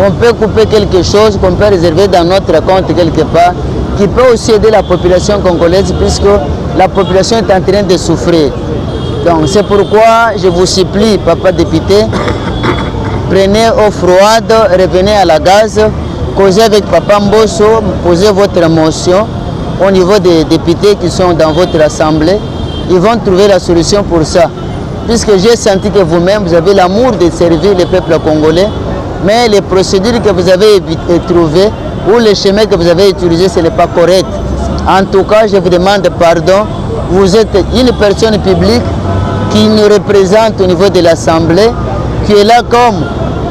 qu'on peut couper quelque chose, qu'on peut réserver dans notre compte quelque part, qui peut aussi aider la population congolaise puisque la population est en train de souffrir. Donc c'est pourquoi je vous supplie, papa député, prenez eau froide, revenez à la gaz, causez avec papa Mbosso, posez votre motion au niveau des députés qui sont dans votre assemblée. Ils vont trouver la solution pour ça. Puisque j'ai senti que vous-même, vous avez l'amour de servir le peuple congolais, mais les procédures que vous avez trouvées ou les chemins que vous avez utilisés, ce n'est pas correct. En tout cas, je vous demande pardon. Vous êtes une personne publique qui nous représente au niveau de l'Assemblée, qui est là comme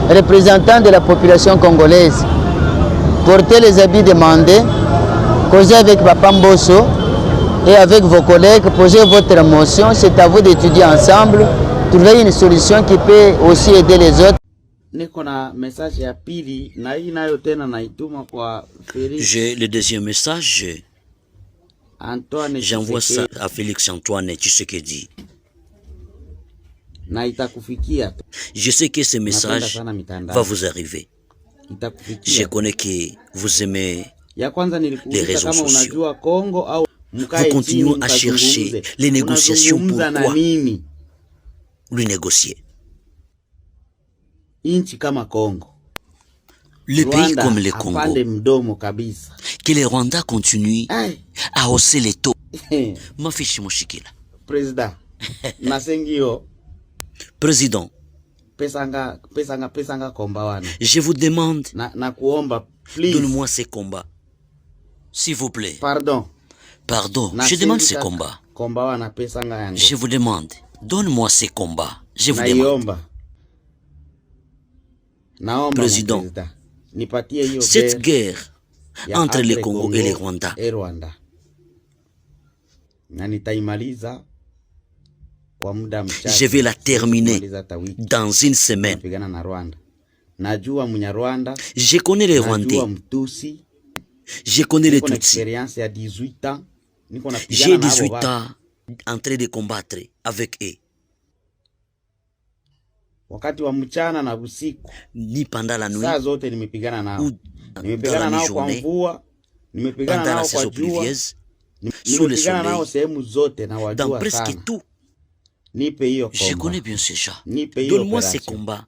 représentant de la population congolaise. Portez les habits demandés, causez avec Papa Mbosso et avec vos collègues, posez votre motion. C'est à vous d'étudier ensemble, trouver une solution qui peut aussi aider les autres. J'ai le deuxième message. J'envoie ça à Félix Antoine Tshisekedi. Je sais que ce message va vous arriver. Je connais que vous aimez les réseaux sociaux. Vous continuez à chercher les négociations. Pourquoi lui négocier? Le pays comme le Congo, que les Rwandais continuent à hausser les taux. Ma fiche moshikila. Président, je vous demande, donne-moi ces combats. S'il vous plaît. Pardon, je demande ces combats. Je vous demande, donne-moi ces combats. Je vous demande. Président, cette guerre entre le Congo et les Rwandais, je vais la terminer dans une semaine. Je connais les Rwandais. Je connais les Tutsis. J'ai 18 ans en train de combattre avec eux. Ni pendant la nuit, ou dans la journée, pendant la saison pluvieuse, sous le soleil, dans presque tout. Je connais bien ces gens. Donne-moi ces combats.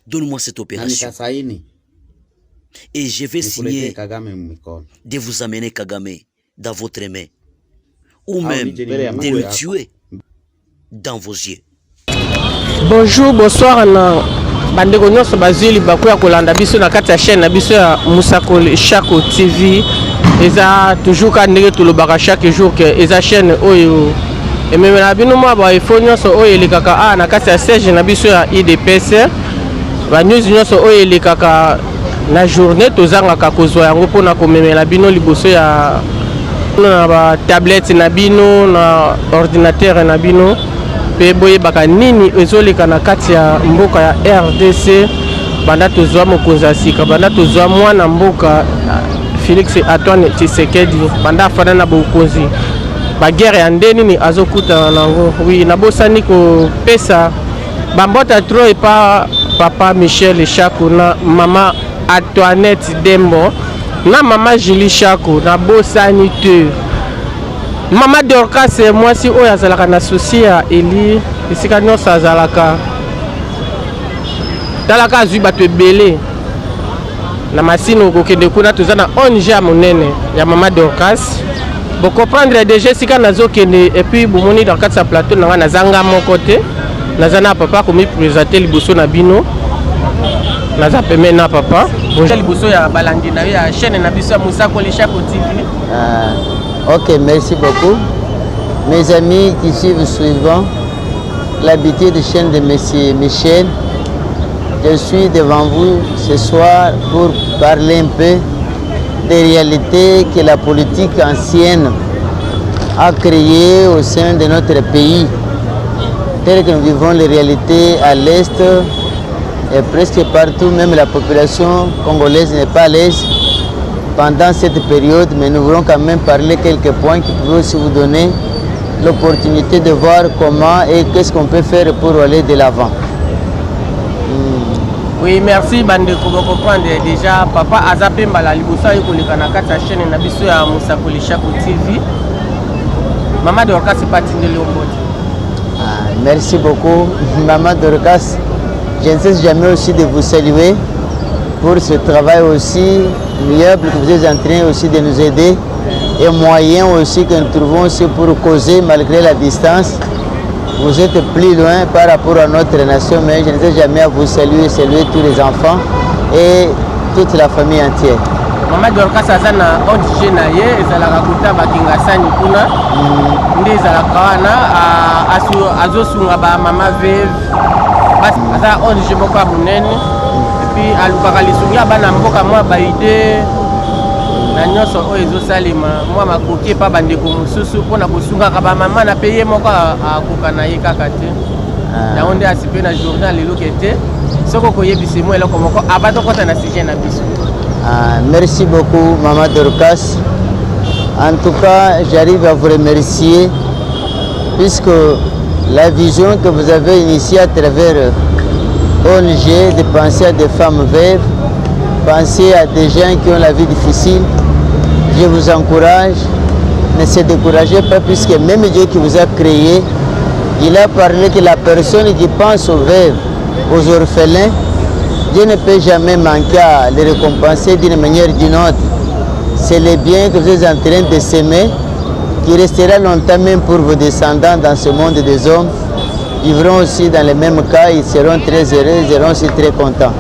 Donne-moi cette opération. Et je vais signer de vous amener Kagame dans votre main. Ou même de le tuer dans vos yeux. Bonjour, bonsoir na bandeko nyonso bazili bakoya kolanda biso na kati ya chaîne na biso ya Musakoli Shako TV. Eza toujours ka ndenge tolobaka chaque jour que eza chaîne oyo ememela bino mwa ba info nyonso oyo elekaka na kati ya siège na biso ya IDPS. Ba news nyonso oyo elekaka na journée tozangaka kozwa yango mpona komemela bino liboso ya na ba tablette na bino na ordinateur na bino. Pe boye baka nini ezoleka na kati ya mboka ya RDC banda tozwa mokonzi asika banda tozwa mwana mboka Félix Antoine Tshisekedi banda afana na bokonzi ba guerre ya ndeni ni azokuta nango. Oui, nabosani ko pesa bambota tro et pas papa Michel Chako na mama Antoinette Dembo na mama Julie Chako nabosani te. Mama Dorcas moi si oyo azalaka na souci ya Eli esika nyonso azalaka talaka azwi bato ebele na masino kokende kuna toza na ONG ya monene ya mama Dorcas bo comprendre déjà esika nazokende et puis bomoni dans kati ya plateau nanga nazanga moko te naza na papa komi présenter liboso na bino naza peme na papa bonjour liboso ya balandi na ya chaîne na biso ya Musakoli Shako TV. Ok, merci beaucoup. Mes amis qui suivent suivant l'habitude de chaîne de Monsieur Michel, je suis devant vous ce soir pour parler un peu des réalités que la politique ancienne a créées au sein de notre pays. Telles que nous vivons les réalités à l'Est et presque partout, même la population congolaise n'est pas à l'aise pendant cette période, mais nous voulons quand même parler quelques points qui peuvent aussi vous donner l'opportunité de voir comment et qu'est-ce qu'on peut faire pour aller de l'avant. Oui, merci bandeko pour comprendre déjà papa Azapé Mbala libosa yoko lekana kata chaîne na biso ya Musakoli Shako TV. Maman Dorcas c'est pas Tindé Léombote. Merci beaucoup Maman Dorcas. Je ne cesse jamais aussi de vous saluer pour ce travail aussi liable que vous êtes en train aussi de nous aider et moyen aussi que nous trouvons aussi pour causer malgré la distance. Vous êtes plus loin par rapport à notre nation, mais je ne sais jamais à vous saluer tous les enfants et toute la famille entière. Maman Dorcas azana ODG na ye ezalaka kuta bakinga sani kuna nde ezalaka wana azosunga ba mama veve basi aza ODG moko ya monene epuis alukaka lisungi bana mboka mwa baide na nyonso oyo ezosalema mwa makoki epa bandeko mosusu mpona kosungaka bamama na pe ye moko akoka na ye kaka te yango nde asipe na journal eloki ete soki okoyebisa mwa eloko moko abatokota na sujet na biso. Merci beaucoup Maman Dorcas. En tout cas, j'arrive à vous remercier puisque la vision que vous avez initiée à travers ONG de penser à des femmes veuves, penser à des gens qui ont la vie difficile, je vous encourage. Ne se découragez pas puisque même Dieu qui vous a créé, il a parlé que la personne qui pense aux veuves, aux orphelins, Dieu ne peut jamais manquer à les récompenser d'une manière ou d'une autre. C'est le bien que vous êtes en train de s'aimer, qui restera longtemps même pour vos descendants dans ce monde des hommes. Ils vivront aussi dans le même cas, ils seront très heureux, ils seront aussi très contents.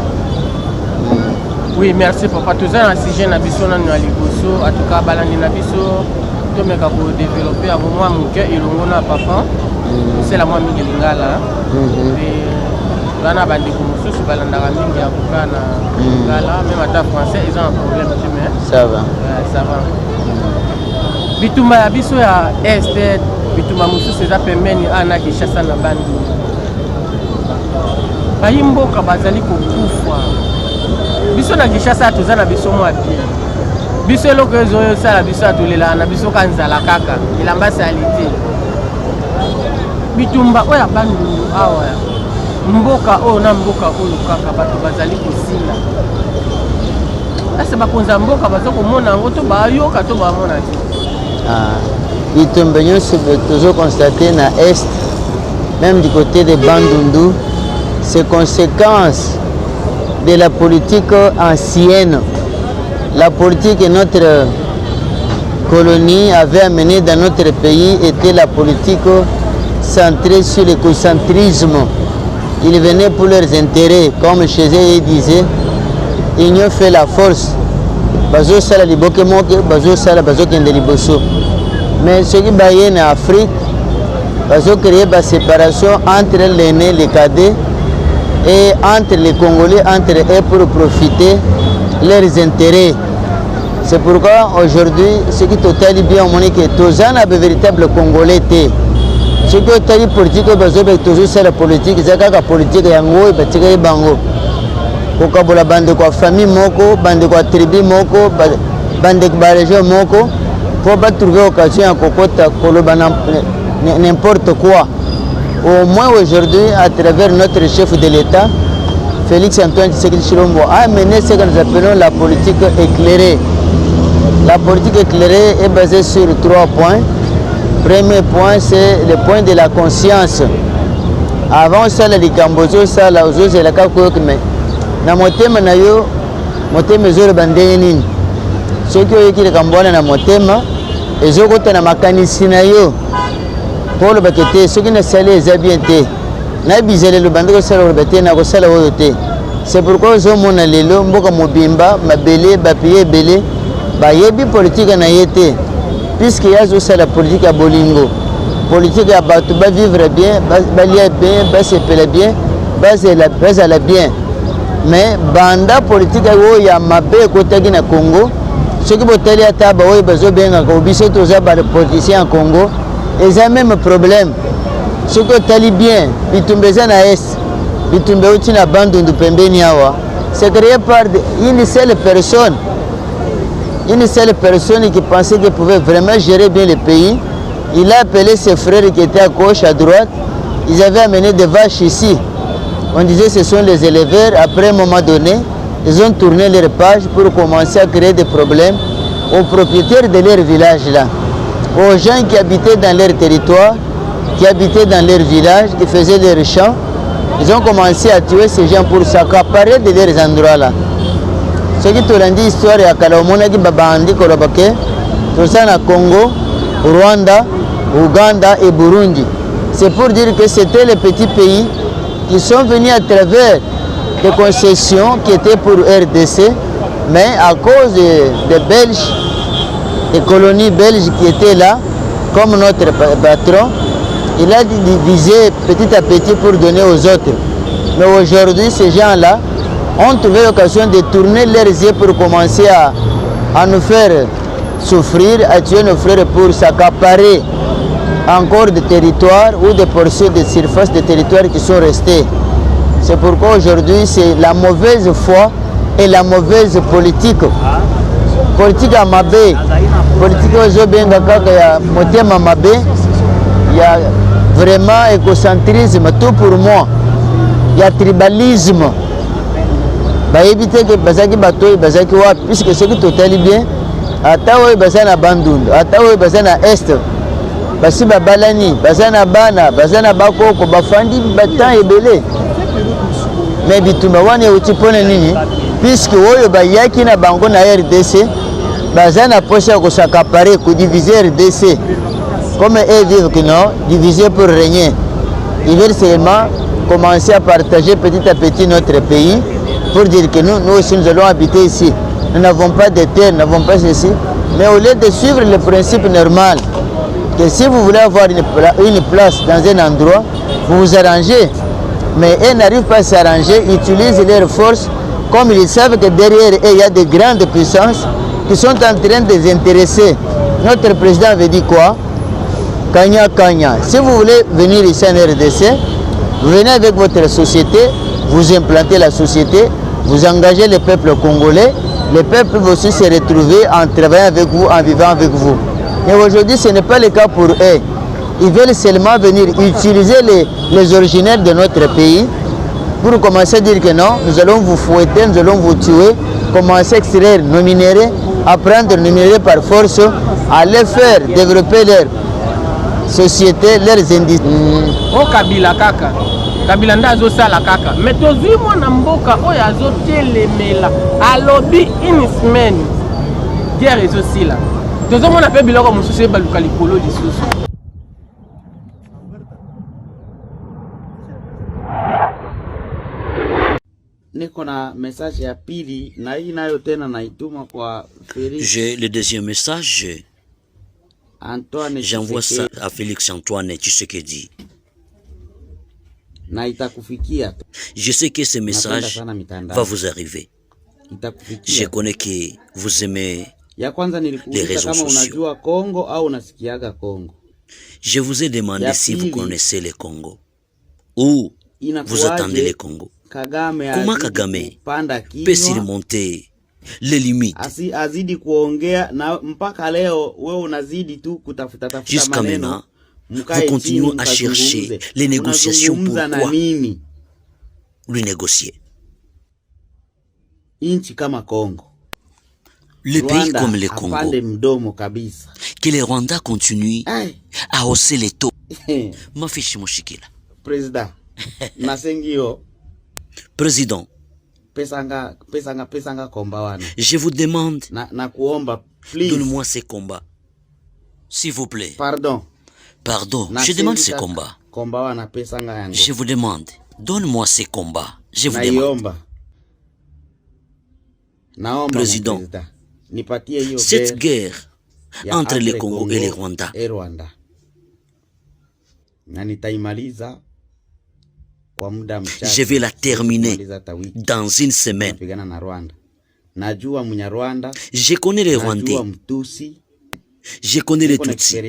Oui, merci papa. Tout ça, si j'ai nabiso na liboso, en tout cas, balandi nabiso, tout me kako développer à moi mon cœur et l'ongona papa. C'est la moi Miguelingala. Bana bandeko mosusu balandaka mingi ya koka na ngala même ata français ils ont un problème tu mais ça va bitumba ya biso ya este bitumba mosusu eza pembeni ana Kinshasa na Bandundu bayi mboka bazali kokufa biso na Kinshasa toza na biso mwa bien biso eloko ezosala biso atolela na biso kanzala kaka elamba salite bitumba oyo ya Bandundu awa mboka oyo na mboka oyo kaka bato bazali kosila ase bakonza mboka baza komona yango to bayoka to bamona te bitumba nyonso tozoconstater na est même du côté de Bandundu c'est conséquence de la politique ancienne, la politique que notre colonie avait amenée dans notre pays était la politique centrée sur l'écocentrisme. Ils venaient pour leurs intérêts, comme chez eux ils disaient, l'union fait la force. Bazo sala liboke moke, bazo sala bazo kende liboso. Mais ce qui est en Afrique, bazo créer la séparation entre l'aîné, les cadets, et entre les Congolais, entre eux pour profiter leurs intérêts. C'est pourquoi aujourd'hui, ce qui est totalement bien, on dit que tous les véritables Congolais étaient. Ce qui est politique, c'est la politique, c'est la politique, c'est bango. Pour la bande de famille, bande de tribu, bande de région, pour pas trouver occasion à cocotte, n'importe quoi. Au moins aujourd'hui, à travers notre chef de l'État, Félix Antoine Tshisekedi Tshilombo, a mené ce que nous appelons la politique éclairée. La politique éclairée est basée sur 3 points. Premier point, c'est le point de la conscience. Avant ça, les Cambozo, ça, la Ozo, c'est la Kakouk, mais dans mon thème, mon thème est le bandénin. Ceux qui ont écrit le Cambodge dans mon thème, ils ont été dans ma canisinayo. Pour le baqueté, ceux qui ne savent pas bien, n'a bizarre le bandé que ça le baqueté, n'a pas ça le haut. C'est pourquoi ils ont mon allélo, mboka mobimba, ma belé, bapié belé, bayebi politique na yété. Puisqu'il y a aussi la politique à Bolingo. Politique à Batou, va vivre bien, va lire bien, va se payer bien, va aller bien. Mais banda politique il y a mabé côté na Congo. Ceux qui vont aller à Taba, ils besoin bien à Kobiso, tous les politiciens en Congo. Ils ont même problème. Ceux qui vont aller bien, ils tombent na est, ils tombent aussi na bande de Pembeniawa. C'est créé par une seule personne. Une seule personne qui pensait qu'il pouvait vraiment gérer bien le pays. Il a appelé ses frères qui étaient à gauche, à droite. Ils avaient amené des vaches ici. On disait que ce sont les éleveurs. Après un moment donné, ils ont tourné leur page pour commencer à créer des problèmes aux propriétaires de leur village là, aux gens qui habitaient dans leur territoire, qui habitaient dans leur village, qui faisaient leurs champs. Ils ont commencé à tuer ces gens pour s'accaparer de leurs endroits là. Ce qui te dit l'histoire ya Kalaomona qui babandi kolobake, tout ça na Congo, Rwanda, Ouganda et Burundi. C'est pour dire que c'était les petits pays qui sont venus à travers des concessions qui étaient pour RDC, mais à cause des Belges, des colonies belges qui étaient là, comme notre patron, il a divisé petit à petit pour donner aux autres. Mais aujourd'hui, ces gens-là ont trouvé l'occasion de tourner leurs yeux pour commencer à nous faire souffrir, à tuer nos frères pour s'accaparer encore des territoires ou des portions de surface des territoires qui sont restés. C'est pourquoi aujourd'hui c'est la mauvaise foi et la mauvaise politique. Politique à Mabé, politique aux Benga Kaka ya Motema Mabé, il y a vraiment écocentrisme, tout pour moi. Il y a tribalisme. Bah éviter que Bazaki Batoy, Bazaki Wa, puisque ce qui totalement bien, à Taoui Bazana Bandund, à Taoui Bazana Est. Basi babalani bazana bana bazana bakoko bafandi batan ebele mais bituma wana utipone nini puisque oyo bayaki na bango na RDC bazana pocha ko s'accaparer ko diviser RDC comme eux vivent que non diviser pour régner. Ils veulent seulement commencer à partager petit à petit notre pays pour dire que nous aussi nous allons habiter ici. Nous n'avons pas de terre, nous n'avons pas ceci, mais au lieu de suivre le principe normal que si vous voulez avoir une place dans un endroit, vous vous arrangez. Mais elles n'arrivent pas à s'arranger, ils utilisent leurs forces comme ils savent que derrière eux, il y a de grandes puissances qui sont en train de les intéresser. Notre président avait dit quoi? Kanya Kanya. Si vous voulez venir ici en RDC, vous venez avec votre société, vous implantez la société, vous engagez le peuple congolais, le peuple va aussi se retrouver en travaillant avec vous, en vivant avec vous. Mais aujourd'hui, ce n'est pas le cas pour eux. Ils veulent seulement venir utiliser les originaires de notre pays pour commencer à dire que non, nous allons vous fouetter, nous allons vous tuer, commencer à extraire nos minéraux, à prendre nos minéraux par force, à les faire développer leur société, leurs industries. Oh Kabila kaka, Kabila ndazo sala kaka. Mais tozui mwana mboka oyo azotelemela alobi une semaine guerre ezosila. Tozomona pe biloko mosusu baluka likolo lisusu. Niko na message ya pili na hii nayo tena naituma kwa Félix. J'ai le deuxième message. Antoine, j'envoie ça à Félix Antoine Tshisekedi. Na itakufikia. Je sais que ce message va vous arriver. Je connais que vous aimez ya kwanza nilikuuliza kama unajua Congo au unasikiaga Congo. Je vous ai demandé si vous connaissez le Congo ou vous attendez le Congo. Comment Kagame peut surmonter les limites azidi kuongea na mpaka leo wewe unazidi tu kutafuta jusqu'à maintenant vous continuez à chercher les négociations. Pourquoi lui négocier? Inchi kama Congo, le pays comme le Congo, que les Rwandais continuent à hausser les taux. Ma fiche moshikila. Président, nasengio. Président, pesanga komba wana. Je vous demande, na kuomba, please. Donne-moi ces combats. S'il vous plaît. Pardon, je demande ces combats. Komba wana pesanga yango. Je vous demande, donne-moi ces combats. Je vous demande. Président, cette guerre entre le Congo et les Rwandais, je vais la terminer dans une semaine. Je connais les Rwandais, je connais les Tutsis.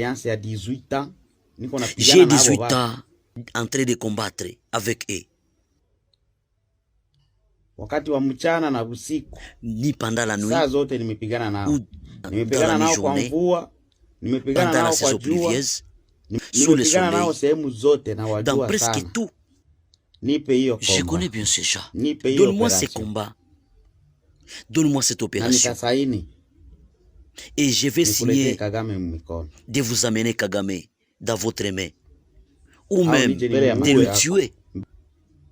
J'ai 18 ans en train de combattre avec eux. Wakati wa mchana na usiku, ni pendant la nuit, saa zote nimepigana nao. Nimepigana nao kwa mvua, nimepigana nao kwa jua, nimepigana nao sehemu zote na wajua sana. Dans presque tout, Je connais bien ces gens. Donne-moi ces combats. Donne-moi cette opération. Et je vais signer de vous amener Kagame dans votre main. Ou même de le tuer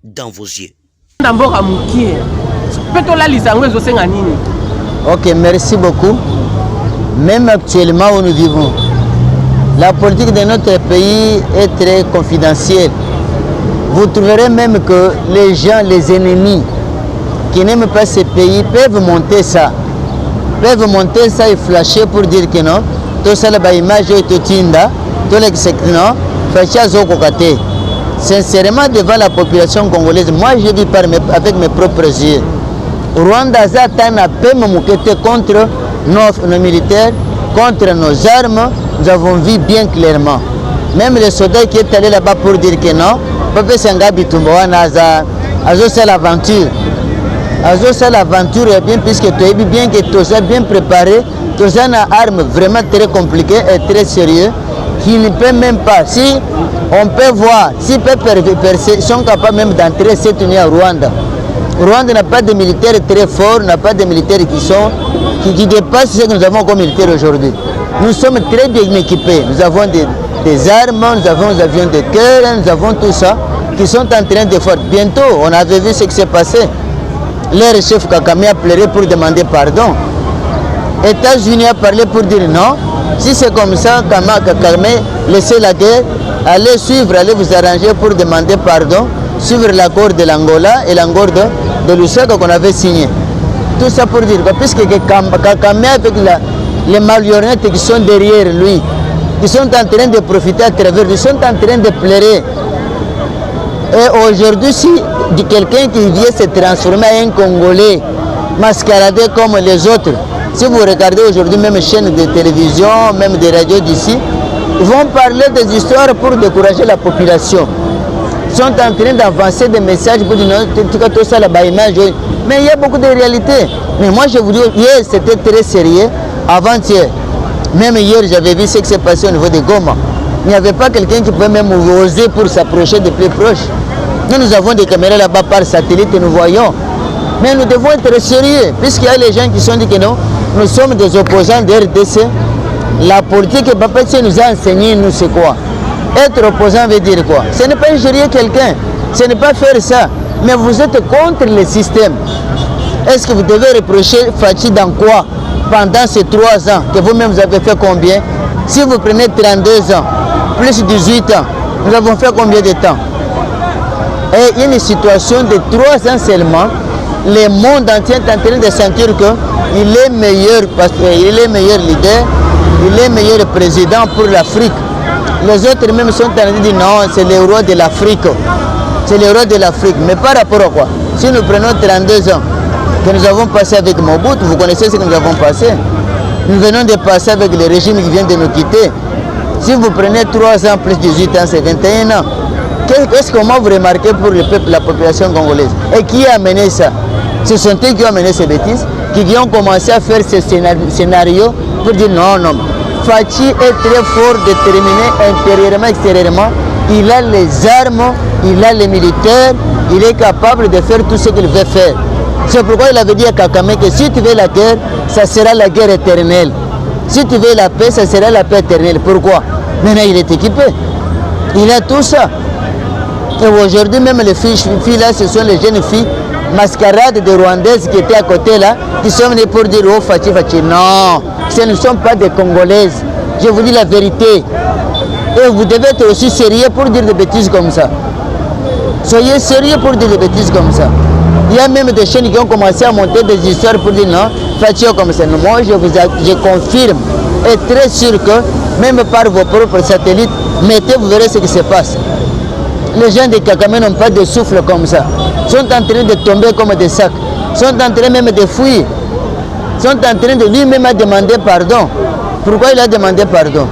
dans vos yeux. Ok, merci beaucoup. Même actuellement où nous vivons, la politique de notre pays est très confidentielle. Vous trouverez même que les gens, les ennemis qui n'aiment pas ce pays peuvent monter ça. Peuvent monter ça et flasher pour dire que non, tout ça, la image est tout tinda, tout l'exécution, fait. Sincèrement, devant la population congolaise, moi je vis avec mes propres yeux. Rwanda a peu contre nos militaires, contre nos armes, nous avons vu bien clairement. Même les soldats qui est allé là-bas pour dire que non, Papa Sangabi Tumbawana a fait l'aventure. C'est l'aventure bien puisque tu as bien que tout ça bien préparé, tout ça une arme vraiment très compliquée et très sérieux qui ne peut même pas. Si on peut voir, si ils sont capables même d'entrer cette nuit à Rwanda. Rwanda n'a pas de militaires très forts, n'a pas de militaires qui dépassent ce que nous avons comme militaires aujourd'hui. Nous sommes très bien équipés. Nous avons des armes, nous avons des avions de cœur, nous avons tout ça qui sont en train de faire. Bientôt, on avait vu ce qui s'est passé. Leur chef Kagame a pleuré pour demander pardon. États-Unis a parlé pour dire non. Si c'est comme ça, Kagame, laissez la guerre, allez suivre, allez vous arranger pour demander pardon, suivre l'accord de l'Angola et l'accord de Lusaka qu'on avait signé. Tout ça pour dire que puisque Kagame avec les marionnettes qui sont derrière lui, qui sont en train de profiter à travers lui, ils sont en train de pleurer. Et aujourd'hui, si quelqu'un qui vient se transformer en un Congolais, mascaradé comme les autres, si vous regardez aujourd'hui même chaînes de télévision, même des radios d'ici, ils vont parler des histoires pour décourager la population. Ils sont en train d'avancer des messages pour dire non, tout ça là-bas, image. Mais il y a beaucoup de réalités. Mais moi je vous dis, hier c'était très sérieux, avant-hier. Même hier j'avais vu ce qui s'est passé au niveau de Goma. Il n'y avait pas quelqu'un qui pouvait même oser pour s'approcher de plus proche. Nous avons des caméras là-bas par satellite et nous voyons. Mais nous devons être sérieux, puisqu'il y a les gens qui sont dit que non, nous sommes des opposants de RDC. La politique que Papa nous a enseigné, nous c'est quoi? Être opposant veut dire quoi? Ce n'est pas ingérer quelqu'un, ce n'est pas faire ça, mais vous êtes contre le système. Est-ce que vous devez reprocher Fachi dans quoi? Pendant ces 3 ans, que vous-même vous avez fait combien? Si vous prenez 32 ans, plus 18 ans, nous avons fait combien de temps? Et une situation de 3 ans seulement, le monde entier est en train de sentir qu'il est meilleur, parce qu'il est meilleur leader, il est meilleur président pour l'Afrique. Les autres même sont en train de dire non, c'est le roi de l'Afrique. C'est le roi de l'Afrique. Mais par rapport à quoi? Si nous prenons 32 ans que nous avons passé avec Mobutu, vous connaissez ce que nous avons passé. Nous venons de passer avec le régime qui vient de nous quitter. Si vous prenez 3 ans plus 18 ans, c'est 21 ans. Qu'est-ce que vous remarquez pour le peuple, la population congolaise? Et qui a amené ça? Ce sont eux qui ont amené ces bêtises, qui ont commencé à faire ce scénario pour dire non, non. Fachi est très fort, déterminé intérieurement, extérieurement. Il a les armes, il a les militaires, il est capable de faire tout ce qu'il veut faire. C'est pourquoi il avait dit à Kagame que si tu veux la guerre, ça sera la guerre éternelle. Si tu veux la paix, ça sera la paix éternelle. Pourquoi? Maintenant, il est équipé. Il a tout ça. Et aujourd'hui, même les filles là, ce sont les jeunes filles mascarades de Rwandaises qui étaient à côté là, qui sont venues pour dire oh Fachi, Fachi. Non, ce ne sont pas des Congolaises. Je vous dis la vérité. Et vous devez être aussi sérieux pour dire des bêtises comme ça. Soyez sérieux pour dire des bêtises comme ça. Il y a même des chaînes qui ont commencé à monter des histoires pour dire non, Fachi comme ça. Moi, je confirme et très sûr que même par vos propres satellites, mettez, vous verrez ce qui se passe. Les gens de Kagame n'ont pas de souffle comme ça. Ils sont en train de tomber comme des sacs. Ils sont en train même de fuir. Ils sont en train de lui-même demander pardon. Pourquoi il a demandé pardon?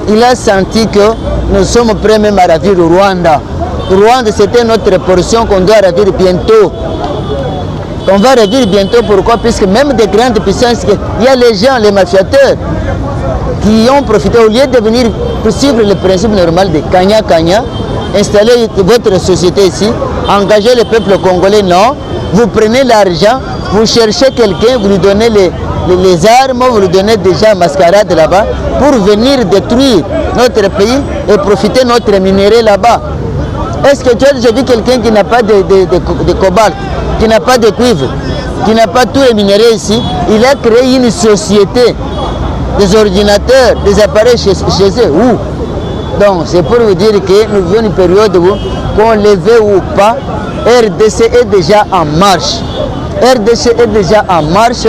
Il a senti que nous sommes prêts même à ravir le Rwanda. Le Rwanda, c'était notre portion qu'on doit ravir bientôt. On va ravir bientôt, pourquoi? Puisque même des grandes puissances, il y a les gens, les mafiateurs, qui ont profité, au lieu de venir pour suivre le principe normal de Kanya-Kanya, installer votre société ici, engager le peuple congolais, non. Vous prenez l'argent, vous cherchez quelqu'un, vous lui donnez les armes, vous lui donnez déjà mascarade là-bas pour venir détruire notre pays et profiter de notre minerai là-bas. Est-ce que tu as déjà vu quelqu'un qui n'a pas de cobalt, qui n'a pas de cuivre, qui n'a pas tous les minéraux ici? Il a créé une société, des ordinateurs, des appareils chez eux. Où? Donc c'est pour vous dire que nous vivons une période où, qu'on le veut ou pas, RDC est déjà en marche. RDC est déjà en marche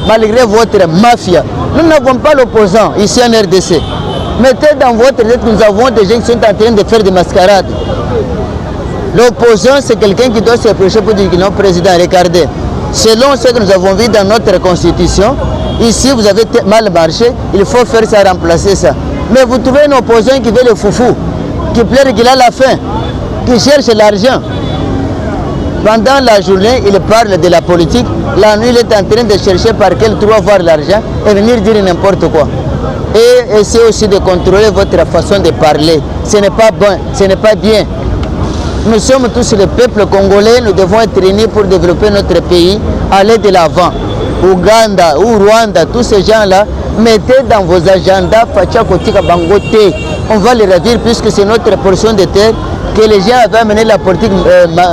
malgré votre mafia. Nous n'avons pas l'opposant ici en RDC. Mettez dans votre tête que nous avons des gens qui sont en train de faire des mascarades. L'opposant, c'est quelqu'un qui doit se prêcher pour dire que non, président, regardez. Selon ce que nous avons vu dans notre constitution, ici vous avez mal marché, il faut faire ça, remplacer ça. Mais vous trouvez un opposant qui veut le foufou, qui plaît qu'il a la faim, qui cherche l'argent. Pendant la journée, il parle de la politique. La nuit, il est en train de chercher par quel trou avoir l'argent et venir dire n'importe quoi. Et essayez aussi de contrôler votre façon de parler. Ce n'est pas bon, ce n'est pas bien. Nous sommes tous le peuple congolais, nous devons être unis pour développer notre pays, aller de l'avant. Ouganda ou Rwanda, tous ces gens-là, mettez dans vos agendas Facha Kotika Bangote. On va les ravir puisque c'est notre portion de terre que les gens avaient amené la politique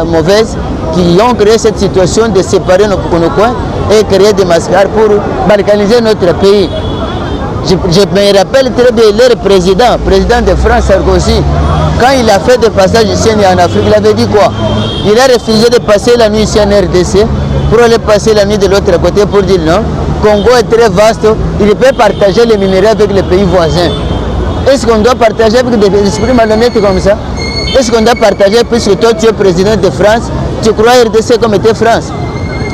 mauvaise, qui ont créé cette situation de séparer nos coins et créer des mascarades pour balkaniser notre pays. Je me rappelle très bien leur président de France, Sarkozy, quand il a fait des passages ici en Afrique, il avait dit quoi? Il a refusé de passer la nuit ici en RDC pour aller passer la nuit de l'autre côté pour dire non. Congo est très vaste, il peut partager les minéraux avec les pays voisins. Est-ce qu'on doit partager avec des esprits malhonnêtes comme ça? Est-ce qu'on doit partager puisque toi tu es président de France, tu crois RDC comme était France?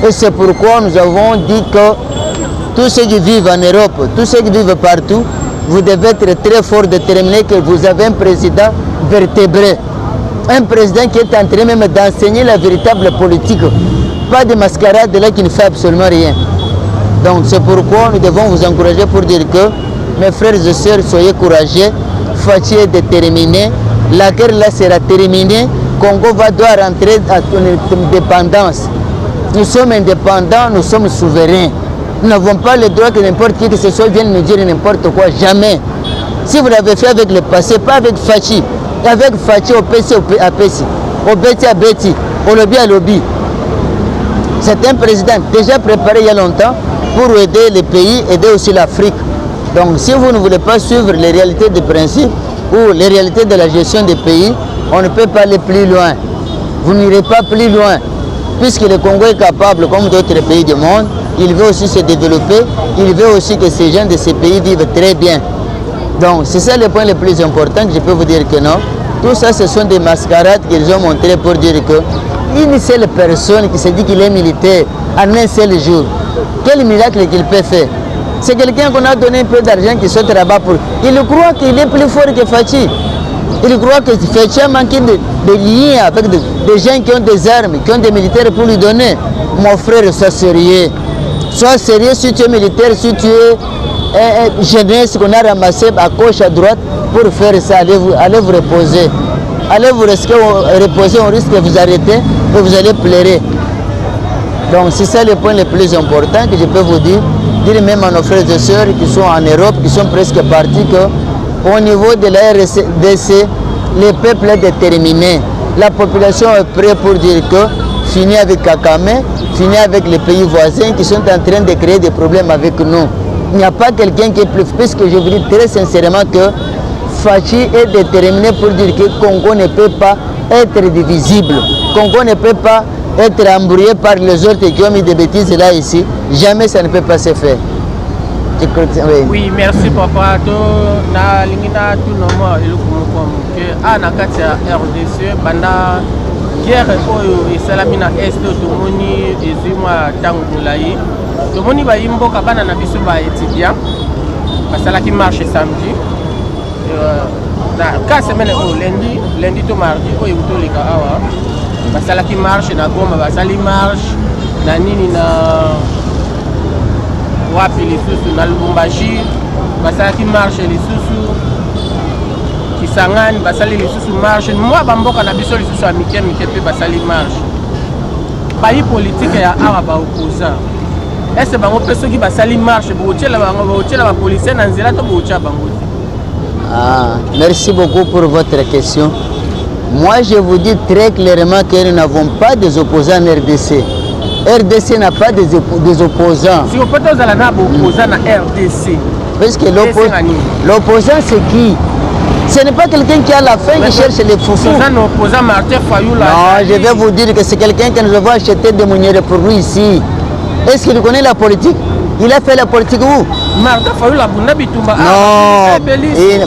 Et c'est pourquoi nous avons dit que tous ceux qui vivent en Europe, tous ceux qui vivent partout, vous devez être très fort, déterminé que vous avez un président vertébré. Un président qui est en train même d'enseigner la véritable politique. Pas de mascarade là qui ne fait absolument rien. Donc c'est pourquoi nous devons vous encourager pour dire que, mes frères et sœurs, soyez courageux, Fachi est déterminé, la guerre là sera terminée, Congo doit rentrer à une indépendance. Nous sommes indépendants, nous sommes souverains. Nous n'avons pas le droit que n'importe qui que ce soit vienne nous dire n'importe quoi, jamais. Si vous l'avez fait avec le passé, pas avec Fachi. Avec Fachi, au PC, à PC, au Beti à Beti, au lobby à lobby. C'est un président déjà préparé il y a longtemps pour aider les pays, aider aussi l'Afrique. Donc si vous ne voulez pas suivre les réalités des principes ou les réalités de la gestion des pays, on ne peut pas aller plus loin. Vous n'irez pas plus loin. Puisque le Congo est capable, comme d'autres pays du monde, il veut aussi se développer, il veut aussi que ces gens de ces pays vivent très bien. Donc c'est ça le point le plus important que je peux vous dire que non. Tout ça, ce sont des mascarades qu'ils ont montrées pour dire que une seule personne qui se dit qu'il est militaire en un seul jour, quel miracle qu'il peut faire? C'est quelqu'un qu'on a donné un peu d'argent qui saute là-bas pour... Il croit qu'il est plus fort que Fachi. Il croit que Fachi a manqué de liens avec des gens qui ont des armes, qui ont des militaires pour lui donner. Mon frère, sois sérieux. Sois sérieux si tu es militaire, si tu es jeunesse qu'on a ramassé à gauche, à droite pour faire ça. Allez vous reposer. Allez vous reposer, on risque de vous arrêter et vous allez pleurer. Donc c'est ça le point le plus important que je peux vous dire. Dire même à nos frères et sœurs qui sont en Europe, qui sont presque partis, qu'au niveau de la RDC, le peuple est déterminé. La population est prête pour dire que fini avec Kakame, fini avec les pays voisins qui sont en train de créer des problèmes avec nous. Il n'y a pas quelqu'un qui est plus, puisque je vous dis très sincèrement que Fachi est déterminé pour dire que Congo ne peut pas être divisible. Congo ne peut pas être embrouillé par les autres qui ont mis des bêtises là ici. Jamais ça ne peut pas se faire. Oui, merci papa. Na lingina tout normal que na kati ya RDC banda guerre oyo esalami na est tomoni ezima tango mulai. Tomoni ba imboka bana na biso ba étudiant basalaki marche samedi. Na 4 semaines au lundi to mardi oyo utolika awa basalaki marche na Goma, basali marche na nini na wapi lisusu na Lubumbashi, basalaki marche lisusu Kisangani basali lisusu marche moi bamboka na biso lisusu amike pe basali marche bayi politique ya awa ba opposant est-ce bango pe soki basali marche botiela ba policier na nzela to botia bango. Merci beaucoup pour votre question. Moi je vous dis très clairement que nous n'avons pas des opposants en RDC. RDC n'a pas des opposants. Si vous pouvez vous aller opposant à RDC. Parce que l'opposant c'est qui? Ce n'est pas quelqu'un qui a la faim qui cherche les foufous. Non, je vais vous dire que c'est quelqu'un que nous avons acheté des mounières pour lui ici. Est-ce qu'il connaît la politique? Il a fait la politique où?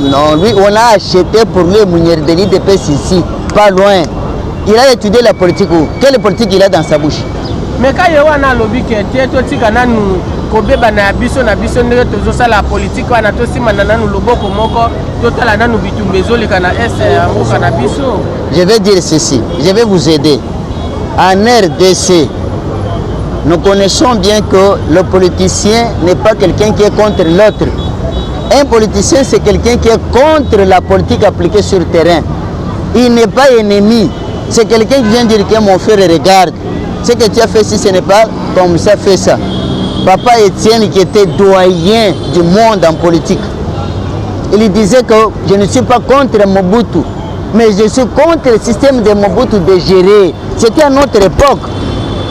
Non, lui on a acheté pour lui mounières de l'IDPS ici, pas loin. Il a étudié la politique où? Quelle politique il a dans sa bouche? Mais quand il y a un lobby qui est tout kobeba na biso ndenge tozosala politique wana tosimana nanu loboko moko totala nanu bitumbezo leka na mboka na biso. Je vais dire ceci, je vais vous aider. En RDC, nous connaissons bien que le politicien n'est pas quelqu'un qui est contre l'autre. Un politicien, c'est quelqu'un qui est contre la politique appliquée sur le terrain. Il n'est pas ennemi. C'est quelqu'un qui vient dire que mon frère regarde. Ce que tu as fait, si ce n'est pas comme ça, fais ça. Papa Étienne, qui était doyen du monde en politique, il disait que je ne suis pas contre Mobutu, mais je suis contre le système de Mobutu de gérer. C'était à notre époque.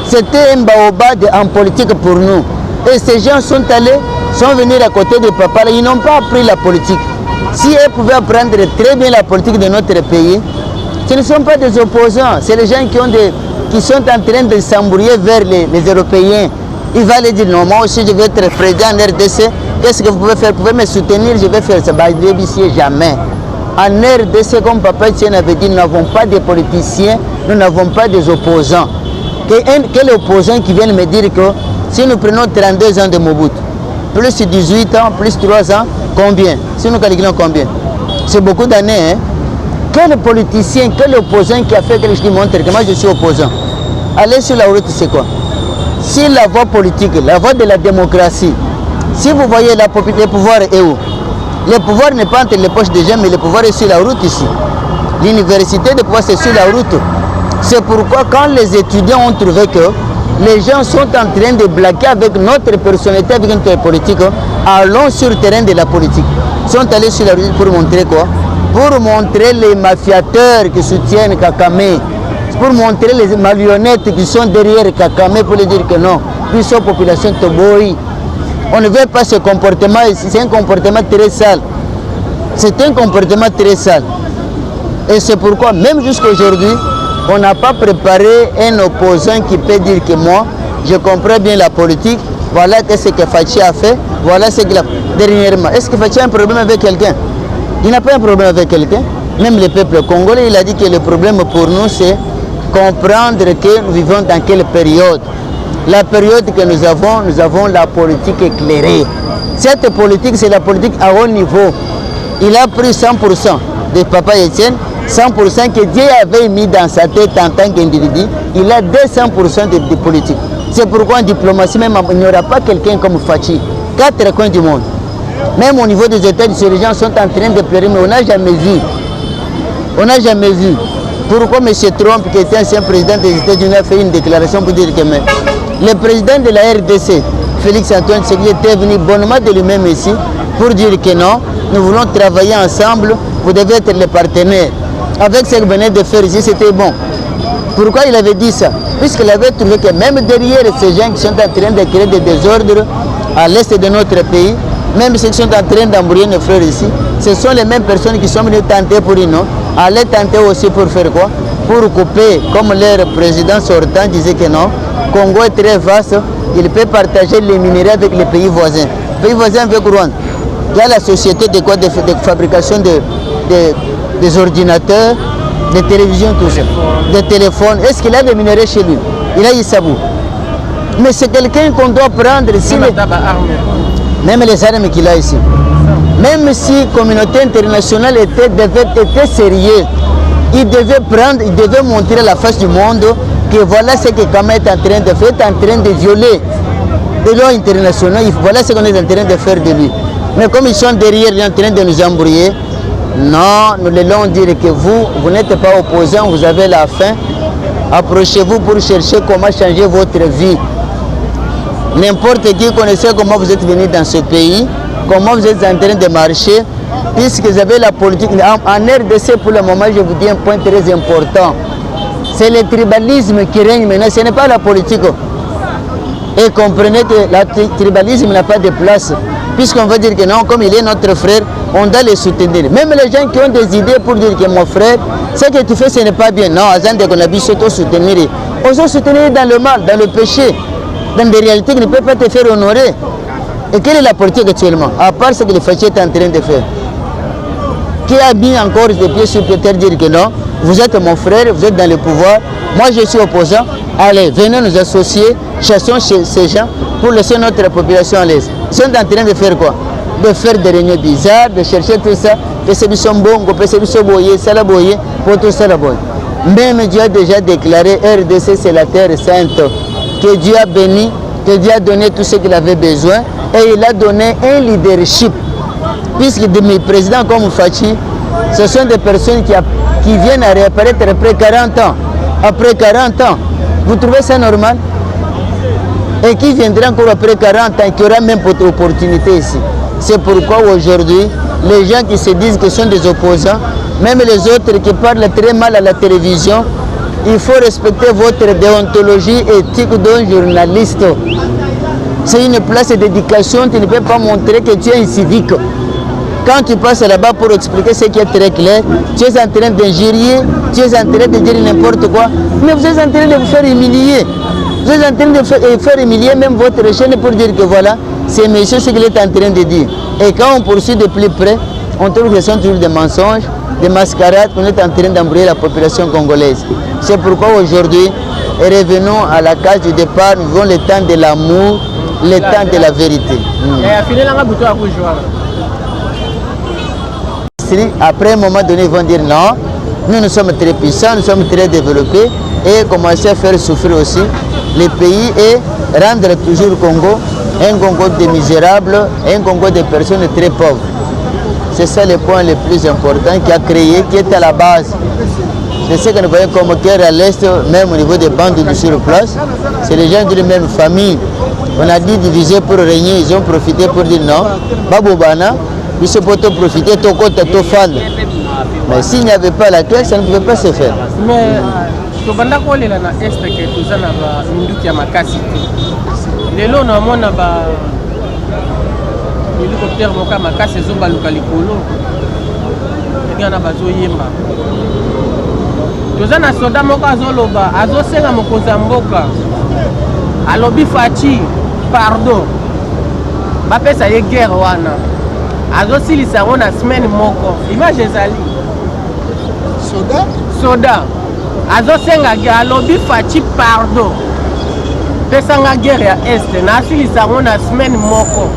C'était un baobab en politique pour nous. Et ces gens sont venus à côté de papa, ils n'ont pas appris la politique. Si eux pouvaient apprendre très bien la politique de notre pays, ce ne sont pas des opposants, c'est les gens qui sont en train de s'embrouiller vers les Européens. Il va leur dire non, moi aussi je vais être président en RDC, qu'est-ce que vous pouvez faire? Vous pouvez me soutenir, je vais faire ça. Bah, je vais ici jamais. En RDC, comme Papa Etienne avait dit, nous n'avons pas de politiciens, nous n'avons pas des opposants. Quel opposant qui vient me dire que si nous prenons 32 ans de Mobutu, plus 18 ans, plus 3 ans, combien? Si nous calculons combien? C'est beaucoup d'années. Hein? Quel politicien, quel opposant qui a fait quelque chose qui montre que moi je suis opposant? Aller sur la route, c'est quoi? Si la voie politique, la voie de la démocratie, si vous voyez le pouvoir est où? Le pouvoir n'est pas entre les poches des gens, mais le pouvoir est sur la route ici. L'université de pouvoir, c'est sur la route. C'est pourquoi quand les étudiants ont trouvé que les gens sont en train de blaguer avec notre personnalité, avec notre politique, allons sur le terrain de la politique. Ils sont allés sur la route pour montrer quoi? Pour montrer les mafiateurs qui soutiennent Kakame, pour montrer les marionnettes qui sont derrière Kakame, pour lui dire que non, nous sommes population Toboï. On ne veut pas ce comportement, c'est un comportement très sale. C'est un comportement très sale. Et c'est pourquoi, même jusqu'à aujourd'hui, on n'a pas préparé un opposant qui peut dire que moi, je comprends bien la politique, voilà ce que Fachi a fait, voilà ce qu'il a dernièrement. Est-ce que Fachi a un problème avec quelqu'un? Il n'a pas un problème avec quelqu'un. Même le peuple congolais, il a dit que le problème pour nous, c'est comprendre que nous vivons dans quelle période. La période que nous avons la politique éclairée. Cette politique, c'est la politique à haut niveau. Il a pris 100% de Papa Etienne, 100% que Dieu avait mis dans sa tête en tant qu'individu. Il a 200% de politique. C'est pourquoi en diplomatie, même il n'y aura pas quelqu'un comme Fachi. 4 coins du monde. Même au niveau des États, les gens sont en train de pleurer, mais on n'a jamais vu. On n'a jamais vu. Pourquoi M. Trump, qui était ancien président des États-Unis, a fait une déclaration pour dire que le président de la RDC, Félix Antoine Tshisekedi, était venu bonnement de lui-même ici pour dire que non, nous voulons travailler ensemble, vous devez être les partenaires. Avec ce que vous venez de faire ici, c'était bon. Pourquoi il avait dit ça? Puisqu'il avait trouvé que même derrière ces gens qui sont en train de créer des désordres à l'est de notre pays, même ceux qui sont en train d'embrouiller nos frères ici, ce sont les mêmes personnes qui sont venues tenter pour nous, aller tenter aussi pour faire quoi? Pour couper, comme leur président sortant disait que non, Congo est très vaste, il peut partager les minéraux avec les pays voisins. Les pays voisins avec Rwanda. Il y a la société de quoi? De fabrication des ordinateurs, des télévisions, tout ça, des téléphones. Est-ce qu'il a des minéraux chez lui? Il a Issabou. Mais c'est quelqu'un qu'on doit prendre ici. Même les armes qu'il a ici. Même si la communauté internationale était sérieuse, il devait montrer à la face du monde que voilà ce que Kama est en train de faire, est en train de violer les lois internationales. Voilà ce qu'on est en train de faire de lui. Mais comme ils sont derrière, ils sont en train de nous embrouiller, Non, nous allons dire que vous n'êtes pas opposant, vous avez la faim. Approchez-vous pour chercher comment changer votre vie. N'importe qui connaissait comment vous êtes venu dans ce pays, comment vous êtes en train de marcher, puisque vous avez la politique. En RDC, pour le moment, je vous dis un point très important. C'est le tribalisme qui règne maintenant, ce n'est pas la politique. Et comprenez que le tribalisme n'a pas de place. Puisqu'on va dire que non, comme il est notre frère, on doit le soutenir. Même les gens qui ont des idées pour dire que mon frère, ce que tu fais, ce n'est pas bien. Non, Azande qu'on a vu surtout soutenir. On se soutenir dans le mal, dans le péché, dans des réalités qui ne peuvent pas te faire honorer. Et quelle est la politique actuellement? À part ce que les fâchés est en train de faire. Qui a mis encore des pieds sur terre dire que non, vous êtes mon frère, vous êtes dans le pouvoir, moi je suis opposant, allez, venez nous associer, chassons ces gens pour laisser notre population à l'aise. Ils sont en train de faire quoi? De faire des réunions bizarres, de chercher tout ça, que c'est du bon, que c'est du boyer, ça la boyer, pour tout ça la boyer. Même Dieu a déjà déclaré, RDC c'est la terre sainte, que Dieu a béni, que Dieu a donné tout ce qu'il avait besoin, et il a donné un leadership. Puisque mes présidents comme Fachi, ce sont des personnes qui viennent à réapparaître après 40 ans. Après 40 ans, vous trouvez ça normal? Et qui viendra encore après 40 ans, qui aura même votre opportunité ici. C'est pourquoi aujourd'hui, les gens qui se disent que ce sont des opposants, même les autres qui parlent très mal à la télévision, il faut respecter votre déontologie éthique d'un journaliste. C'est une place d'éducation, tu ne peux pas montrer que tu es un civique. Quand tu passes là-bas pour expliquer ce qui est très clair, tu es en train d'injurier, tu es en train de dire n'importe quoi, mais vous êtes en train de vous faire humilier. Vous êtes en train de faire humilier même votre chaîne pour dire que voilà, c'est monsieur ce qu'il est en train de dire. Et quand on poursuit de plus près, on trouve que ce sont toujours des mensonges, des mascarades qu'on est en train d'embrouiller la population congolaise. C'est pourquoi aujourd'hui, revenons à la case du départ, nous vivons le temps de l'amour, le temps de la vérité. Après un moment donné, ils vont dire non, nous sommes très puissants, nous sommes très développés et commencer à faire souffrir aussi les pays et rendre toujours le Congo un Congo de misérables, un Congo de personnes très pauvres. C'est ça le point le plus important qui a créé, qui est à la base. C'est ce que nous voyons comme cœur à l'Est, même au niveau des bandes sur place. C'est les gens d'une même famille. On a dit diviser pour régner, ils ont profité pour dire non. Babobana, ils se peuvent profiter, tout côté, tout fan. Mais s'il n'y avait pas la classe, ça ne pouvait pas se faire. Mais tu vas dans le est que tu as minduki ya makasi te. Lelo na mona ba hélicoptère moka makasi zomba luka likolo. Ngana bazo yemba. Toza na soda moka azoloba, azosenga mokonzi ya mboka. Alobi Fachi, pardon. Bapesa ye guerre wana. Azosilisa ngo na semaine moko. Image ezali. Soda. Azosenga guerre, alobi Fachi pardon. Pesanga guerre ya Est, na asilisa ngo na semaine moko.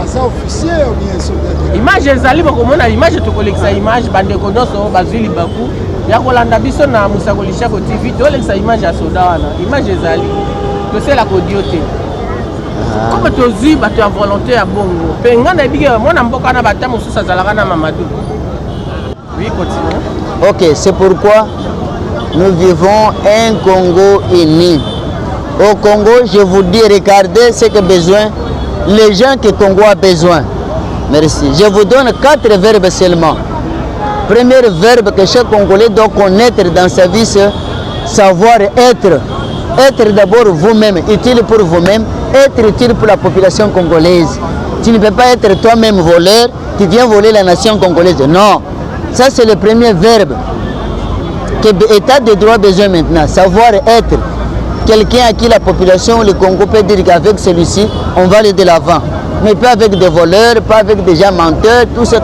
Asa officier ou bien soldat? Image ezali bokomona image tokolekisa image bandeko nyonso bazwili baku. Ya kolanda biso na Musakolisha ko TV tolekisa image ya soda wana. Image ezali. Tosela kodio te. Comme tu as tu as volonté à bongo. Pengana biga mona mboka na batamu susa zalaka na Mamadou. Oui, continue. Ok, c'est pourquoi nous vivons un Congo uni. Au Congo, je vous dis, regardez ce que besoin, les gens que Congo a besoin. Merci. Je vous donne 4 verbes seulement. Premier verbe que chaque Congolais doit connaître dans sa vie, c'est savoir être. Être d'abord vous-même, utile pour vous-même, être utile pour la population congolaise. Tu ne peux pas être toi-même voleur, tu viens voler la nation congolaise. Non, ça c'est le premier verbe que l'État de droit a besoin maintenant, savoir être. Quelqu'un à qui la population, le Congo peut dire qu'avec celui-ci, on va aller de l'avant. Mais pas avec des voleurs, pas avec des gens menteurs, tout ce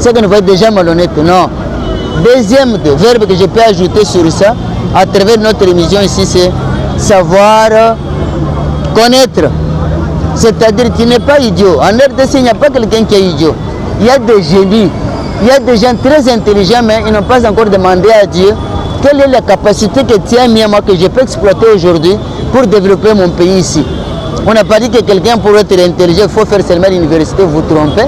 que nous voyons déjà malhonnête. Non. Deuxième verbe que je peux ajouter sur ça, à travers notre émission ici, c'est savoir connaître. C'est-à-dire tu n'es pas idiot. En RDC, il n'y a pas quelqu'un qui est idiot. Il y a des génies. Il y a des gens très intelligents, mais ils n'ont pas encore demandé à Dieu quelle est la capacité que tu as mis à moi, que je peux exploiter aujourd'hui pour développer mon pays ici. On n'a pas dit que quelqu'un pour être intelligent, il faut faire seulement l'université, vous trompez.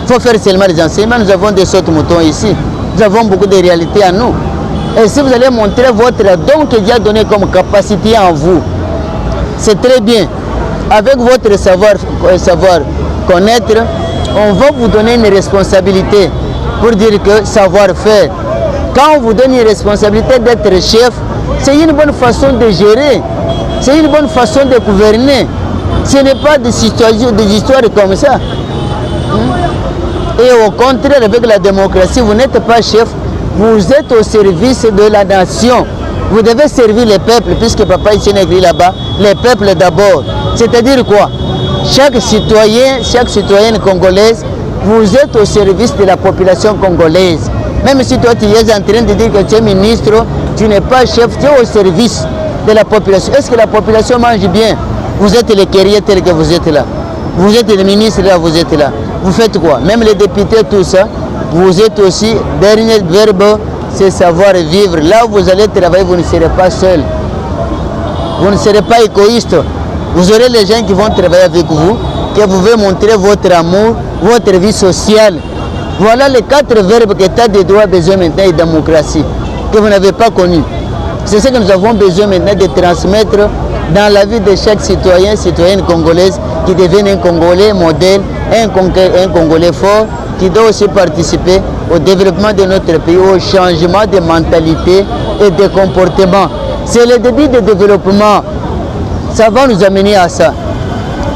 Il faut faire seulement les enseignements. Nous avons des sortes de moutons ici. Nous avons beaucoup de réalités à nous. Et si vous allez montrer votre don que Dieu a donné comme capacité en vous, c'est très bien. Avec votre savoir connaître, on va vous donner une responsabilité pour dire que savoir-faire. Quand on vous donne une responsabilité d'être chef, c'est une bonne façon de gérer, c'est une bonne façon de gouverner. Ce n'est pas des histoires comme ça. Et au contraire, avec la démocratie, vous n'êtes pas chef, vous êtes au service de la nation. Vous devez servir les peuples, puisque papa ici a écrit là-bas, les peuples d'abord. C'est-à-dire quoi? Chaque citoyenne congolaise, vous êtes au service de la population congolaise. Même si toi tu es en train de dire que tu es ministre, tu n'es pas chef, tu es au service de la population. Est-ce que la population mange bien? Vous êtes les guerriers tels que vous êtes là. Vous êtes les ministres là, vous êtes là. Vous faites quoi? Même les députés, tout ça, vous êtes aussi, dernier verbe, c'est savoir vivre. Là où vous allez travailler, vous ne serez pas seul. Vous ne serez pas égoïste. Vous aurez les gens qui vont travailler avec vous, qui vous veulent montrer votre amour, votre vie sociale. Voilà les 4 verbes que l'État de droit a besoin maintenant et démocratie, que vous n'avez pas connu. C'est ce que nous avons besoin maintenant de transmettre dans la vie de chaque citoyen, citoyenne congolaise, qui devienne un Congolais modèle, un Congolais fort, qui doit aussi participer au développement de notre pays, au changement de mentalité et de comportement. C'est le début de développement. Ça va nous amener à ça.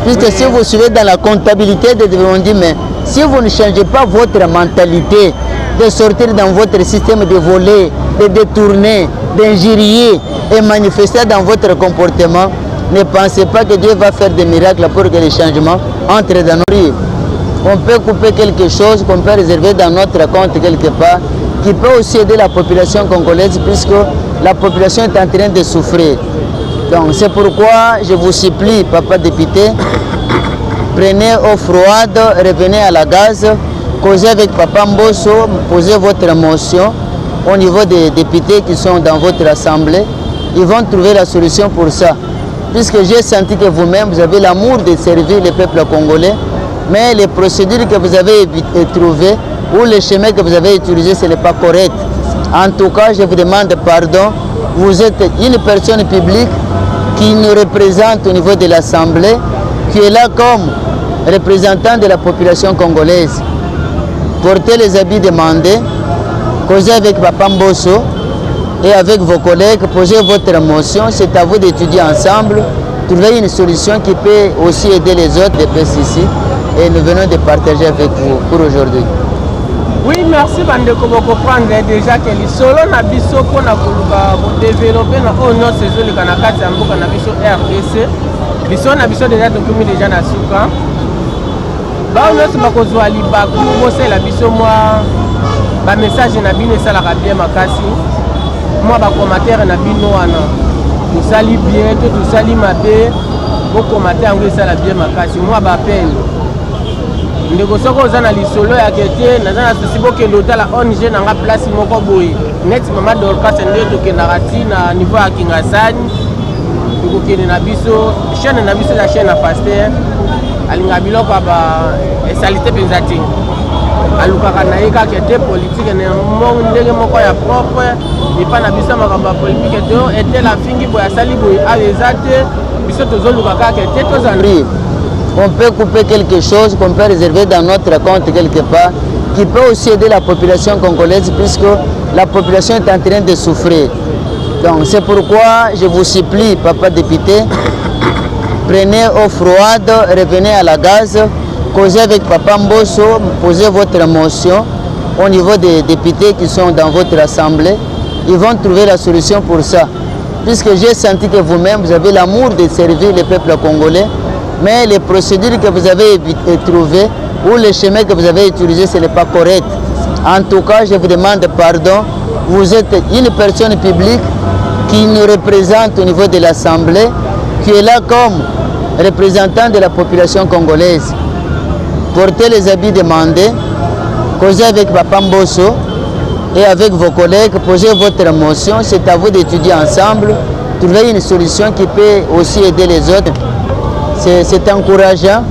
Puisque si vous suivez dans la comptabilité de développement, on dit, mais si vous ne changez pas votre mentalité, de sortir dans votre système de voler, de détourner, d'injurier et manifester dans votre comportement, ne pensez pas que Dieu va faire des miracles pour que les changements entrent dans nos vies. On peut couper quelque chose qu'on peut réserver dans notre compte quelque part, qui peut aussi aider la population congolaise, puisque la population est en train de souffrir. Donc c'est pourquoi je vous supplie, papa député, prenez eau froide, revenez à la gaz, causez avec papa Mbosso, posez votre motion au niveau des députés qui sont dans votre assemblée. Ils vont trouver la solution pour ça. Puisque j'ai senti que vous-même, vous avez l'amour de servir le peuple congolais, mais les procédures que vous avez trouvées ou les chemins que vous avez utilisés, ce n'est pas correct. En tout cas, je vous demande pardon. Vous êtes une personne publique qui nous représente au niveau de l'Assemblée, qui est là comme représentant de la population congolaise. Portez les habits demandés, causez avec Papa Mbosso et avec vos collègues, posez votre motion. C'est à vous d'étudier ensemble, trouver une solution qui peut aussi aider les autres de PCC. Et nous venons de partager avec vous pour aujourd'hui. Oui, merci Bandeko, vous comprendre déjà que les solo na biso pour développer nos saison le Kanakati en Boka na biso RDC. Biso na biso déjà tokumi déjà na suka. Ba on se bakozwa libaku bose la biso moi ba message na bino ça la bien makasi. Moi ba commentaire na bino wana. Tout sali bien, tout sali mabe. Vos commentaires en ça la bien makasi. Moi ba appel. Ndeko soko zana lisolo ya kete na zana sisibo ke lotala ONG na nga place moko boye net mama Dorcas nde to ke narati na niveau ya Kingasani to ke na biso chaîne na biso la chaîne à pasteur alinga biloko ba salité penzati aluka kana eka kete politique ne mo ndenge moko ya propre et pas na biso makamba politique to était la fingi boya sali boye avezate biso tozoluka ka kete to zanri. On peut couper quelque chose qu'on peut réserver dans notre compte quelque part, qui peut aussi aider la population congolaise, puisque la population est en train de souffrir. Donc c'est pourquoi je vous supplie, papa député, prenez eau froide, revenez à la gaz, causez avec papa Mbosso, posez votre motion au niveau des députés qui sont dans votre assemblée. Ils vont trouver la solution pour ça. Puisque j'ai senti que vous-même, vous avez l'amour de servir le peuple congolais, mais les procédures que vous avez trouvées ou les chemins que vous avez utilisés, ce n'est pas correct. En tout cas, je vous demande pardon. Vous êtes une personne publique qui nous représente au niveau de l'Assemblée, qui est là comme représentant de la population congolaise. Portez les habits demandés, causez avec Papa Mbosso et avec vos collègues, posez votre motion. C'est à vous d'étudier ensemble, trouver une solution qui peut aussi aider les autres. C'est encourageant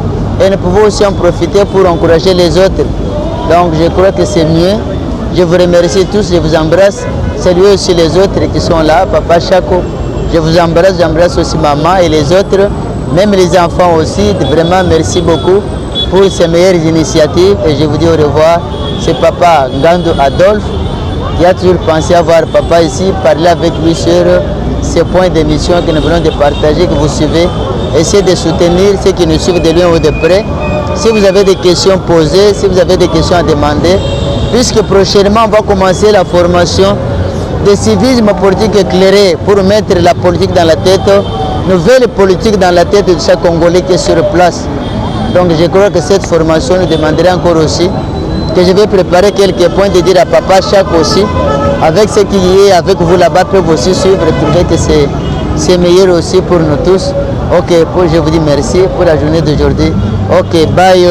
et nous pouvons aussi en profiter pour encourager les autres Donc je crois que c'est mieux. Je vous remercie tous, je vous embrasse. Saluez aussi les autres qui sont là, Papa Chako. Je vous embrasse, j'embrasse aussi maman et les autres, même les enfants aussi. Vraiment, merci beaucoup pour ces meilleures initiatives. Et je vous dis au revoir. C'est Papa Ngando Adolphe qui a toujours pensé avoir papa ici, parler avec lui sur ces points d'émission que nous venons de partager, que vous suivez. Essayez de soutenir ceux qui nous suivent de loin ou de près. Si vous avez des questions posées, si vous avez des questions à demander, puisque prochainement on va commencer la formation de civisme politique éclairé pour mettre la politique dans la tête, nouvelle politique dans la tête de chaque Congolais qui est sur place. Donc je crois que cette formation nous demanderait encore aussi que je vais préparer quelques points de dire à Papa Chaque aussi, avec ce qui est avec vous là-bas, peuvent aussi suivre et trouver que c'est meilleur aussi pour nous tous. Ok, je vous dis merci pour la journée d'aujourd'hui. Ok, bye.